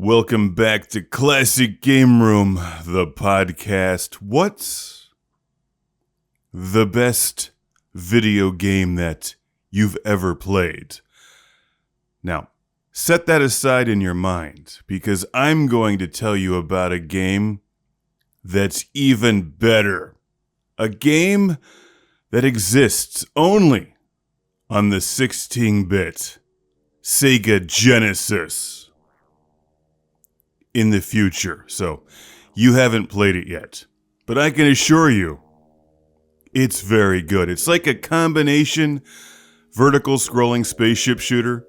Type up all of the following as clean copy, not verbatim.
Welcome back to Classic Game Room, the podcast. What's the best video game that you've ever played? Now, set that aside in your mind, because I'm going to tell you about a game that's even better. A game that exists only on the 16-bit Sega Genesis. In the future, so you haven't played it yet, but I can assure you it's very good. It's like a combination vertical scrolling spaceship shooter,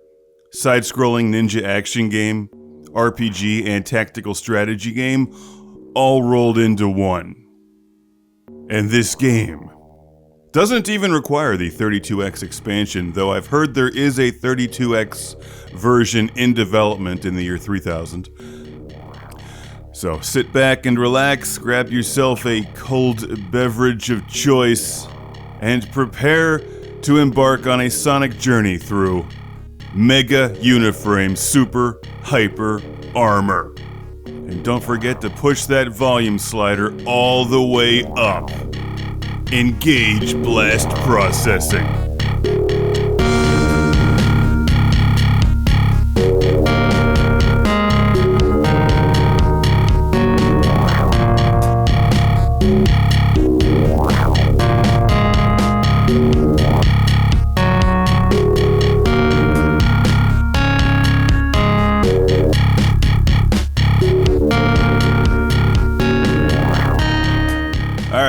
side-scrolling ninja action game, RPG, and tactical strategy game all rolled into one. And this game doesn't even require the 32X expansion, though I've heard there is a 32X version in development in the year 3000. So sit back and relax, grab yourself a cold beverage of choice, and prepare to embark on a sonic journey through Mega Uniframe Super Hyper Armor. And don't forget to push that volume slider all the way up. Engage blast processing.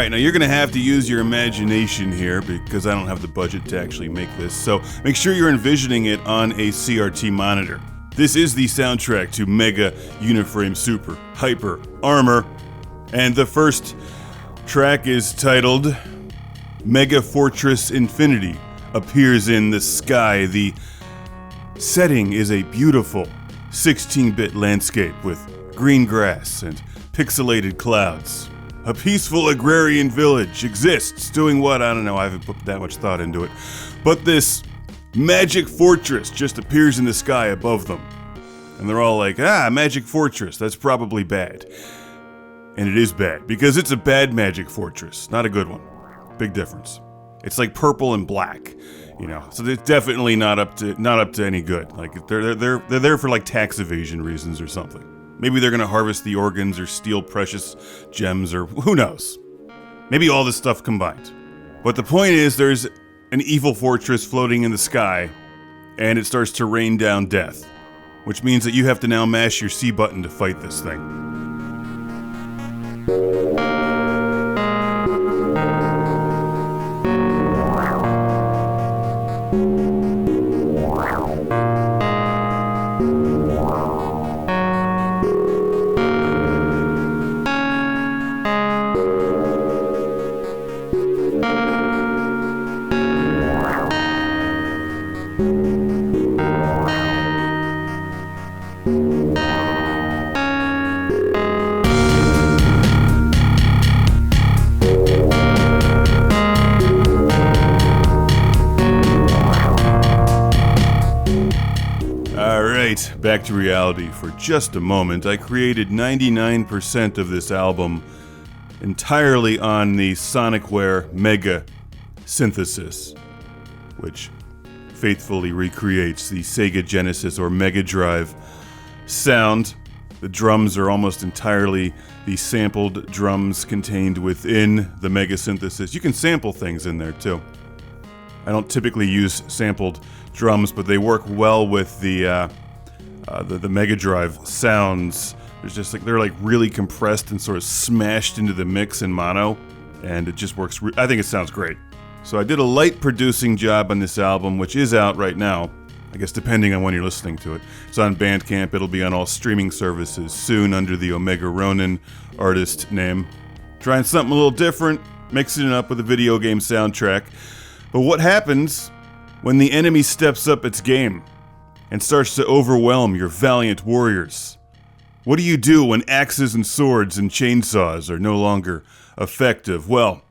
Now you're going to have to use your imagination here because I don't have the budget to actually make this, so make sure you're envisioning it on a CRT monitor. This is the soundtrack to Mega Uniframe Super Hyper Armor, and the first track is titled Mega Fortress Infinity Appears in the Sky. The setting is a beautiful 16-bit landscape with green grass and pixelated clouds. A peaceful agrarian village exists, doing what? I don't know, I haven't put that much thought into it. But this magic fortress just appears in the sky above them. And they're all like, magic fortress, that's probably bad. And it is bad, because it's a bad magic fortress, not a good one. Big difference. It's like purple and black, so it's definitely not up to any good. Like, they're there for like tax evasion reasons or something. Maybe they're going to harvest the organs or steal precious gems or who knows. Maybe all this stuff combined. But the point is there's an evil fortress floating in the sky and it starts to rain down death, which means that you have to now mash your C button to fight this thing. Back to reality for just a moment. I created 99% of this album entirely on the Sonicware Mega synthesis, which faithfully recreates the Sega Genesis or Mega Drive sound. The drums are almost entirely the sampled drums contained within the Mega synthesis. You can sample things in there too. I don't typically use sampled drums, but they work well with the Mega Drive sounds. There's just they're really compressed and sort of smashed into the mix in mono, and it just works. I think it sounds great. So I did a light producing job on this album, which is out right now. I guess depending on when you're listening to it. It's on Bandcamp. It'll be on all streaming services soon under the Omega Ronin artist name. Trying something a little different, mixing it up with a video game soundtrack. But what happens when the enemy steps up its game and starts to overwhelm your valiant warriors? What do you do when axes and swords and chainsaws are no longer effective? Well,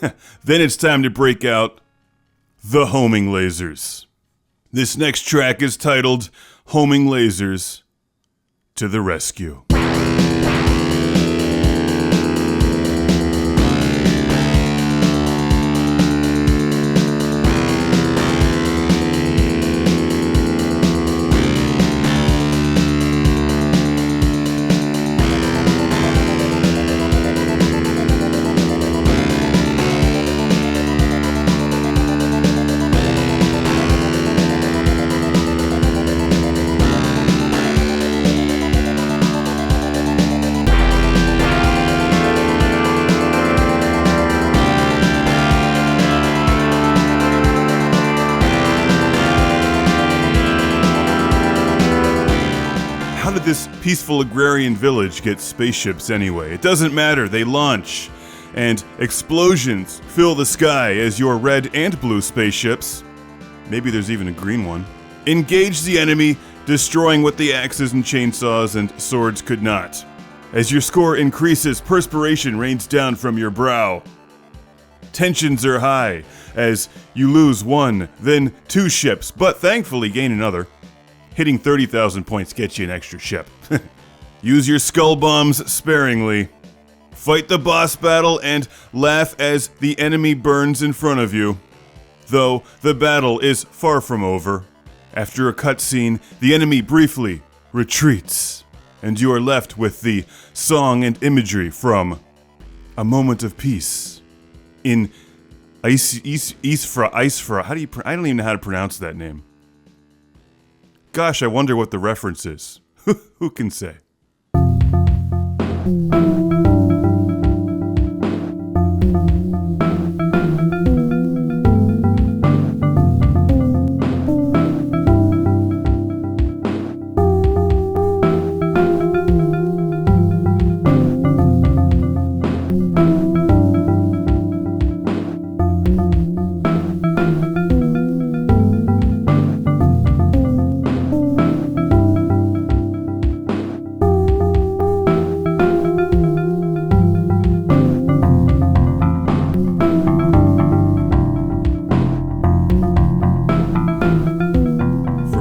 then it's time to break out the homing lasers. This next track is titled Homing Lasers to the rescue. How did this peaceful agrarian village get spaceships anyway? It doesn't matter, they launch, and explosions fill the sky as your red and blue spaceships, maybe there's even a green one, engage the enemy, destroying what the axes and chainsaws and swords could not. As your score increases, perspiration rains down from your brow. Tensions are high as you lose one, then two ships, but thankfully gain another. Hitting 30,000 points gets you an extra ship. Use your skull bombs sparingly. Fight the boss battle and laugh as the enemy burns in front of you. Though the battle is far from over. After a cutscene, the enemy briefly retreats, and you are left with the song and imagery from A Moment of Peace in Icefra. How do you? I don't even know how to pronounce that name. Gosh, I wonder what the reference is. Who can say?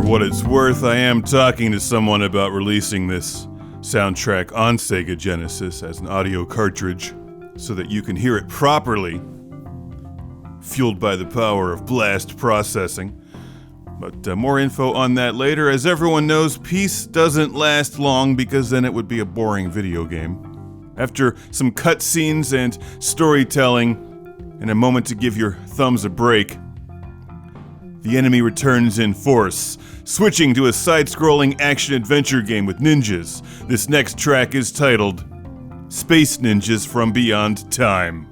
What it's worth, I am talking to someone about releasing this soundtrack on Sega Genesis as an audio cartridge so that you can hear it properly, fueled by the power of blast processing. But more info on that later. As everyone knows, peace doesn't last long because then it would be a boring video game. After some cutscenes and storytelling and a moment to give your thumbs a break, the enemy returns in force, switching to a side-scrolling action-adventure game with ninjas. This next track is titled Space Ninjas from Beyond Time.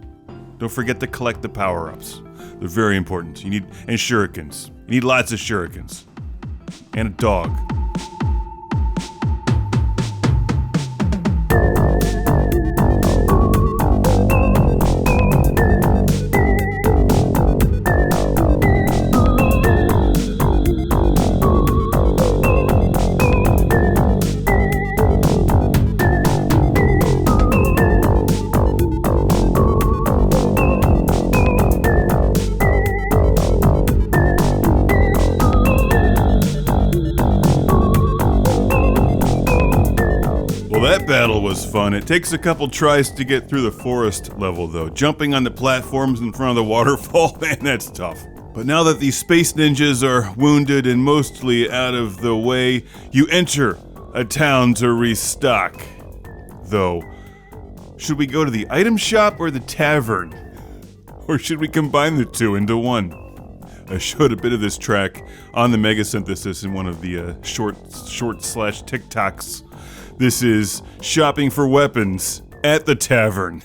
Don't forget to collect the power-ups. They're very important. And shurikens. You need lots of shurikens. And a dog. That battle was fun. It takes a couple tries to get through the forest level though. Jumping on the platforms in front of the waterfall, man, that's tough. But now that the space ninjas are wounded and mostly out of the way, you enter a town to restock. Though, should we go to the item shop or the tavern? Or should we combine the two into one? I showed a bit of this track on the Mega Synthesis in one of the short TikToks. This is shopping for weapons at the tavern.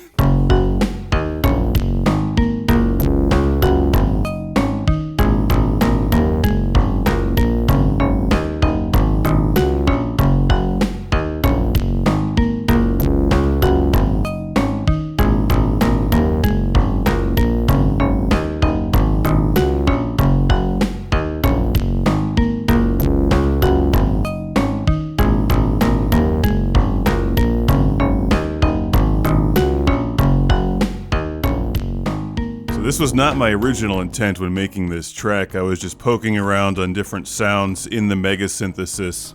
This was not my original intent when making this track. I was just poking around on different sounds in the Mega Synthesis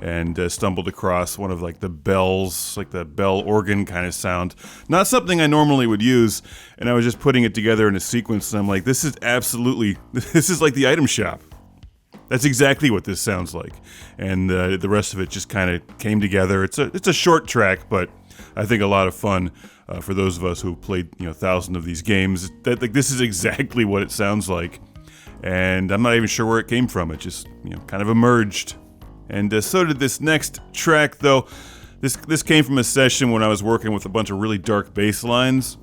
and stumbled across one of like the bells, like the bell organ kind of sound. Not something I normally would use, and I was just putting it together in a sequence, and I'm like, this is like the item shop. That's exactly what this sounds like, and the rest of it just kind of came together. It's a short track, but I think a lot of fun for those of us who played thousands of these games. That like this is exactly what it sounds like, and I'm not even sure where it came from. It just kind of emerged. And so did this next track, though. This came from a session when I was working with a bunch of really dark bass lines,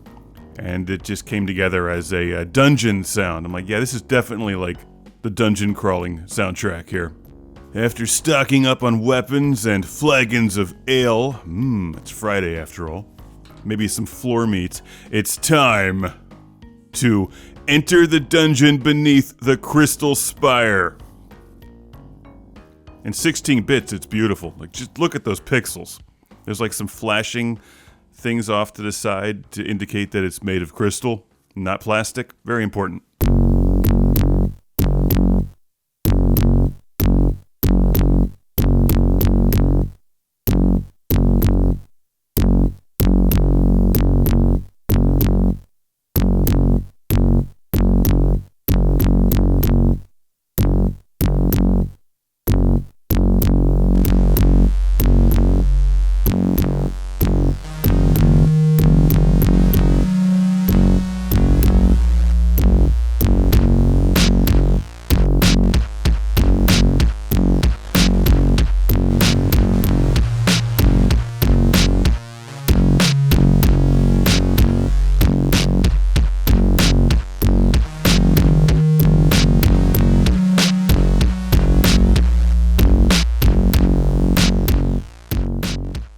and it just came together as a dungeon sound. I'm like, yeah, this is definitely like the dungeon crawling soundtrack here. After stocking up on weapons and flagons of ale, it's Friday after all, maybe some floor meat, it's time to enter the dungeon beneath the crystal spire. In 16 bits, it's beautiful. Like, just look at those pixels. There's like some flashing things off to the side to indicate that it's made of crystal, not plastic. Very important.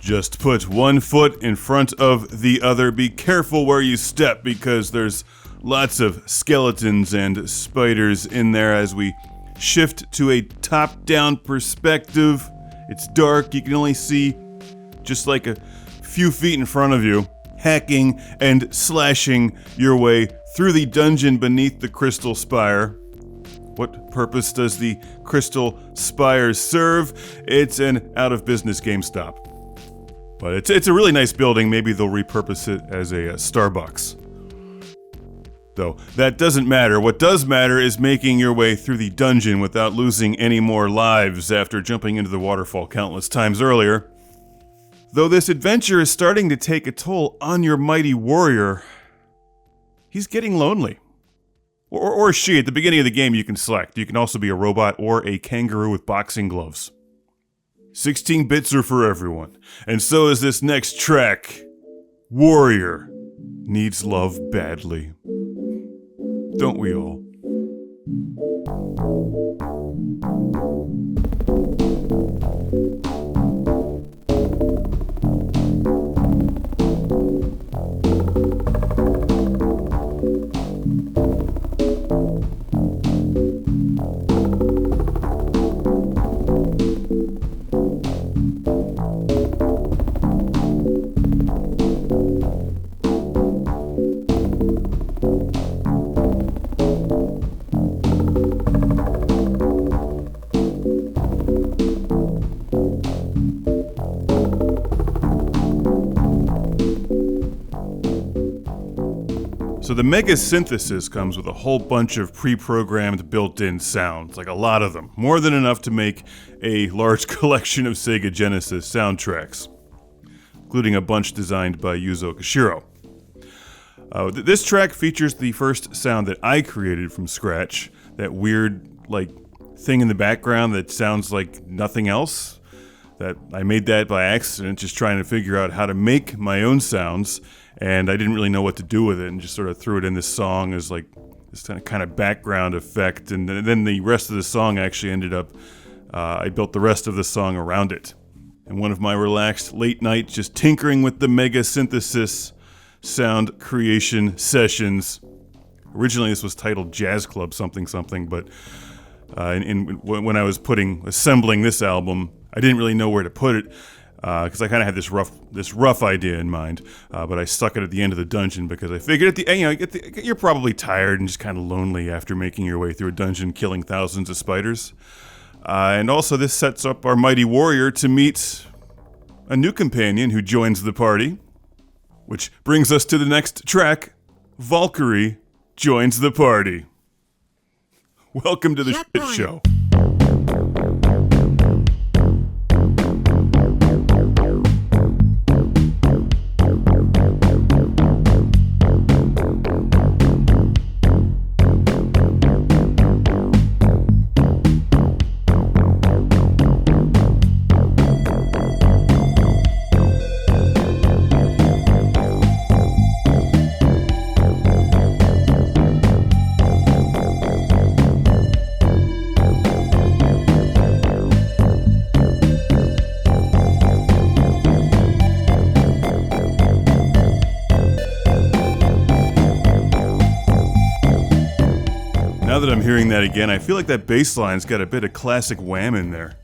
Just put one foot in front of the other. Be careful where you step because there's lots of skeletons and spiders in there as we shift to a top-down perspective. It's dark, you can only see just like a few feet in front of you, hacking and slashing your way through the dungeon beneath the crystal spire. What purpose does the crystal spire serve? It's an out-of-business GameStop. But it's a really nice building. Maybe they'll repurpose it as a Starbucks. Though, that doesn't matter. What does matter is making your way through the dungeon without losing any more lives after jumping into the waterfall countless times earlier. Though this adventure is starting to take a toll on your mighty warrior, he's getting lonely. Or she. At the beginning of the game you can select. You can also be a robot or a kangaroo with boxing gloves. 16 bits are for everyone, and so is this next track. Warrior needs love badly. Don't we all? So the Mega Synthesis comes with a whole bunch of pre-programmed built-in sounds, like a lot of them, more than enough to make a large collection of Sega Genesis soundtracks, including a bunch designed by Yuzo Koshiro. This track features the first sound that I created from scratch, that weird, like, thing in the background that sounds like nothing else. That I made that by accident, just trying to figure out how to make my own sounds, and I didn't really know what to do with it, and just sort of threw it in this song as like this kind of background effect, and then the rest of the song actually ended up, I built the rest of the song around it. And one of my relaxed late night just tinkering with the Mega Synthesis sound creation sessions. Originally this was titled Jazz Club something, but when I was assembling this album, I didn't really know where to put it, because I kind of had this rough idea in mind, but I stuck it at the end of the dungeon because I figured you're probably tired and just kind of lonely after making your way through a dungeon killing thousands of spiders. And also this sets up our mighty warrior to meet a new companion who joins the party, which brings us to the next track. Valkyrie joins the party. Welcome to the shit show. Now that I'm hearing that again, I feel like that bass line's got a bit of classic Wham in there.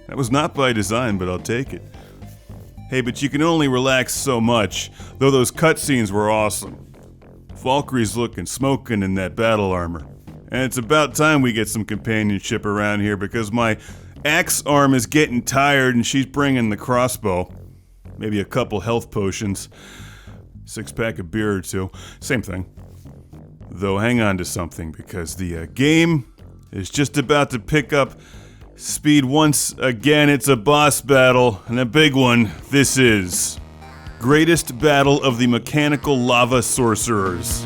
That was not by design, but I'll take it. Hey, but you can only relax so much, though those cutscenes were awesome. Valkyrie's looking smoking in that battle armor. And it's about time we get some companionship around here because my axe arm is getting tired and she's bringing the crossbow. Maybe a couple health potions. 6-pack of beer or 2. Same thing. Though hang on to something because the game is just about to pick up speed once again. It's a boss battle and a big one. This is Greatest Battle of the Mechanical Lava Sorcerers.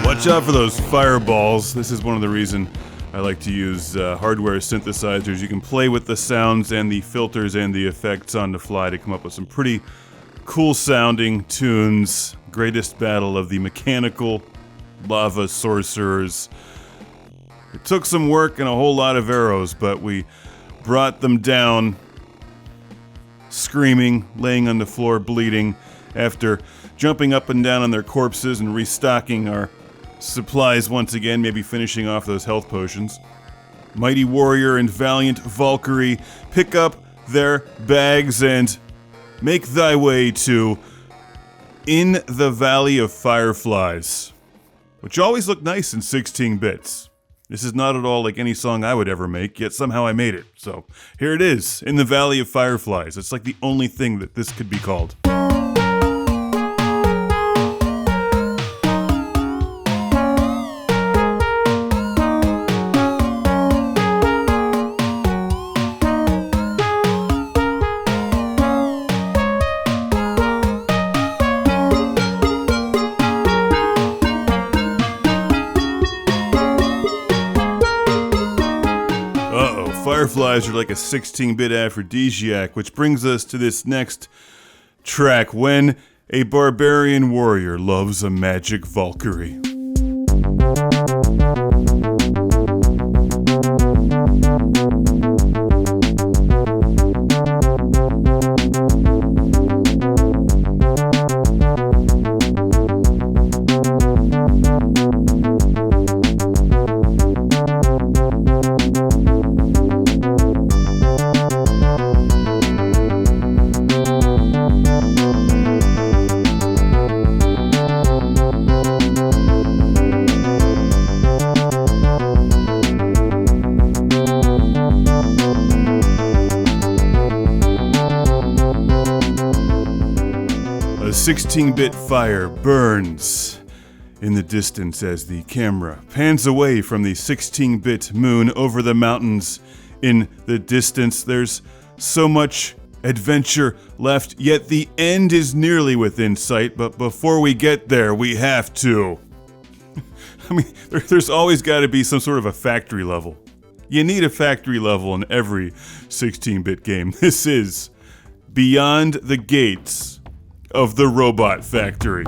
Watch out for those fireballs. This is one of the reasons I like to use hardware synthesizers. You can play with the sounds and the filters and the effects on the fly to come up with some pretty cool sounding tunes. Greatest Battle of the Mechanical Lava Sorcerers. It took some work and a whole lot of arrows, but we brought them down screaming, laying on the floor, bleeding, after jumping up and down on their corpses and restocking our supplies once again, maybe finishing off those health potions. Mighty Warrior and Valiant Valkyrie pick up their bags and make thy way to In the Valley of Fireflies, which always looked nice in 16 bits. This is not at all like any song I would ever make, yet somehow I made it. So here it is, In the Valley of Fireflies. It's like the only thing that this could be called. Fireflies are like a 16-bit aphrodisiac, which brings us to this next track, When a Barbarian Warrior Loves a Magic Valkyrie. A 16-bit fire burns in the distance as the camera pans away from the 16-bit moon over the mountains in the distance. There's so much adventure left, yet the end is nearly within sight, but before we get there, we have to. I mean, there's always got to be some sort of a factory level. You need a factory level in every 16-bit game. This is Beyond the Gates of the Robot Factory.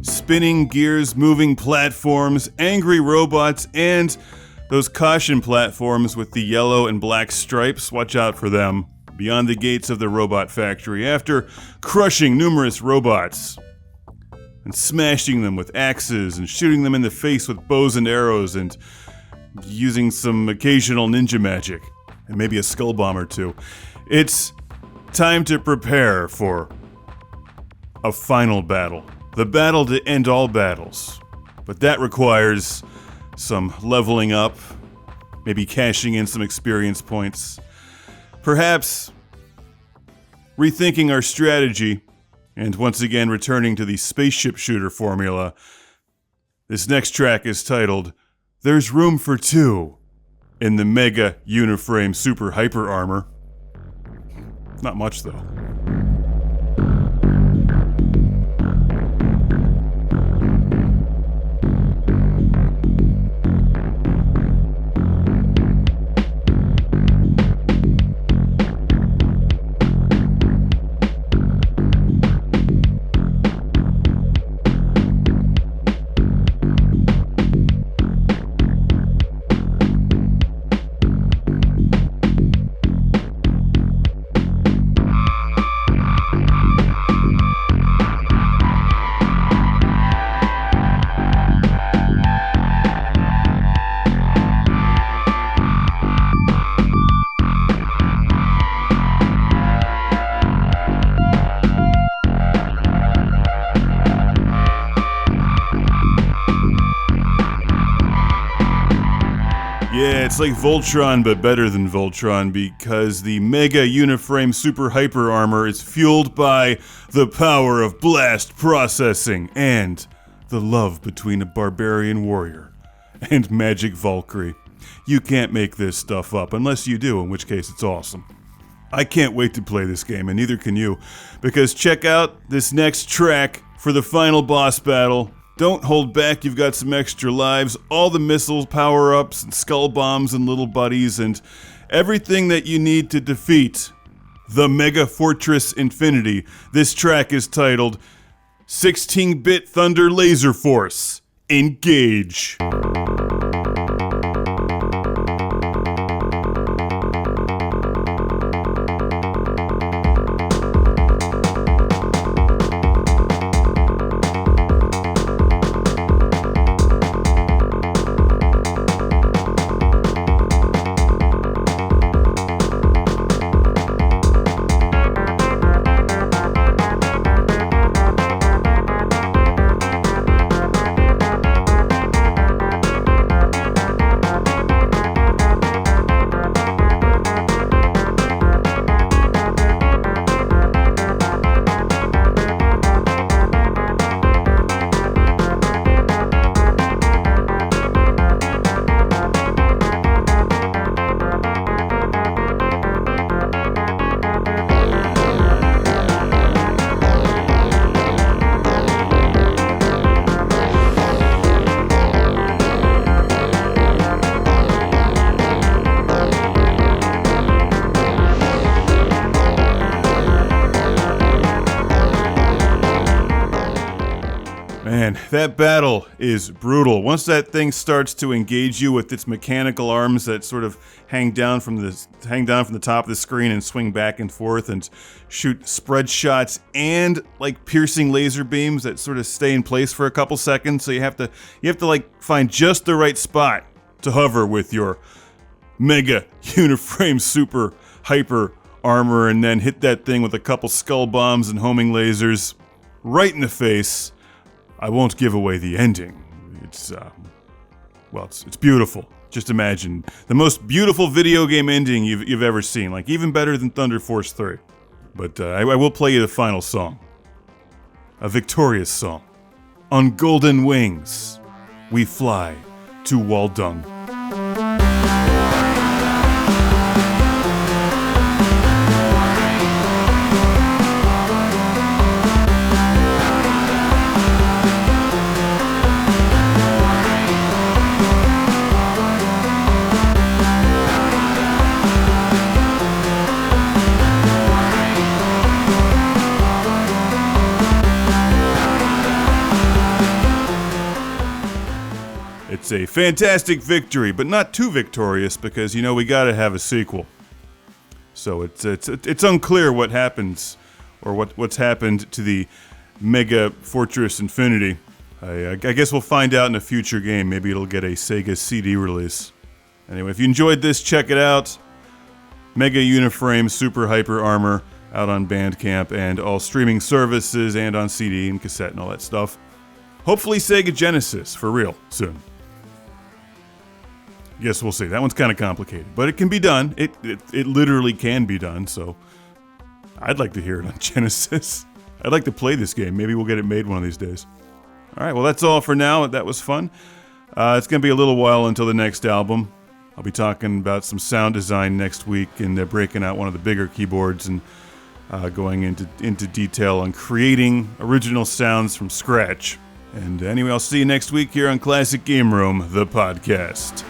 Spinning gears, moving platforms, angry robots, and those caution platforms with the yellow and black stripes. Watch out for them. Beyond the Gates of the Robot Factory. After crushing numerous robots and smashing them with axes and shooting them in the face with bows and arrows and using some occasional ninja magic and maybe a skull bomb or two, it's time to prepare for a final battle. The battle to end all battles. But that requires some leveling up, maybe cashing in some experience points, perhaps rethinking our strategy, and once again returning to the spaceship shooter formula. This next track is titled There's Room for Two in the Mega Uniframe Super Hyper Armor. Not much though. Yeah, it's like Voltron, but better than Voltron, because the Mega Uniframe Super Hyper Armor is fueled by the power of blast processing and the love between a barbarian warrior and magic Valkyrie. You can't make this stuff up, unless you do, in which case it's awesome. I can't wait to play this game, and neither can you, because check out this next track for the final boss battle. Don't hold back, you've got some extra lives, all the missiles, power-ups, and skull bombs and little buddies, and everything that you need to defeat the Mega Fortress Infinity. This track is titled 16-Bit Thunder Laser Force. Engage. man, that battle is brutal. Once that thing starts to engage you with its mechanical arms that sort of hang down from the top of the screen and swing back and forth and shoot spread shots and like piercing laser beams that sort of stay in place for a couple seconds. So you have to like find just the right spot to hover with your Mega Uniframe Super Hyper Armor and then hit that thing with a couple skull bombs and homing lasers right in the face. I won't give away the ending. It's beautiful. Just imagine the most beautiful video game ending you've ever seen, like even better than Thunder Force 3. But I will play you the final song. A victorious song. On golden wings, we fly to Waldung. It's a fantastic victory, but not too victorious because, we gotta have a sequel. So it's unclear what happens, or what's happened to the Mega Fortress Infinity. I guess we'll find out in a future game. Maybe it'll get a Sega CD release. Anyway, if you enjoyed this, check it out. Mega Uniframe Super Hyper Armor out on Bandcamp and all streaming services and on CD and cassette and all that stuff. Hopefully Sega Genesis for real soon. Yes, we'll see. That one's kind of complicated, but it can be done. It literally can be done, so I'd like to hear it on Genesis. I'd like to play this game. Maybe we'll get it made one of these days. All right, well, that's all for now. That was fun. It's going to be a little while until the next album. I'll be talking about some sound design next week and breaking out one of the bigger keyboards and going into detail on creating original sounds from scratch. And anyway, I'll see you next week here on Classic Game Room, the podcast.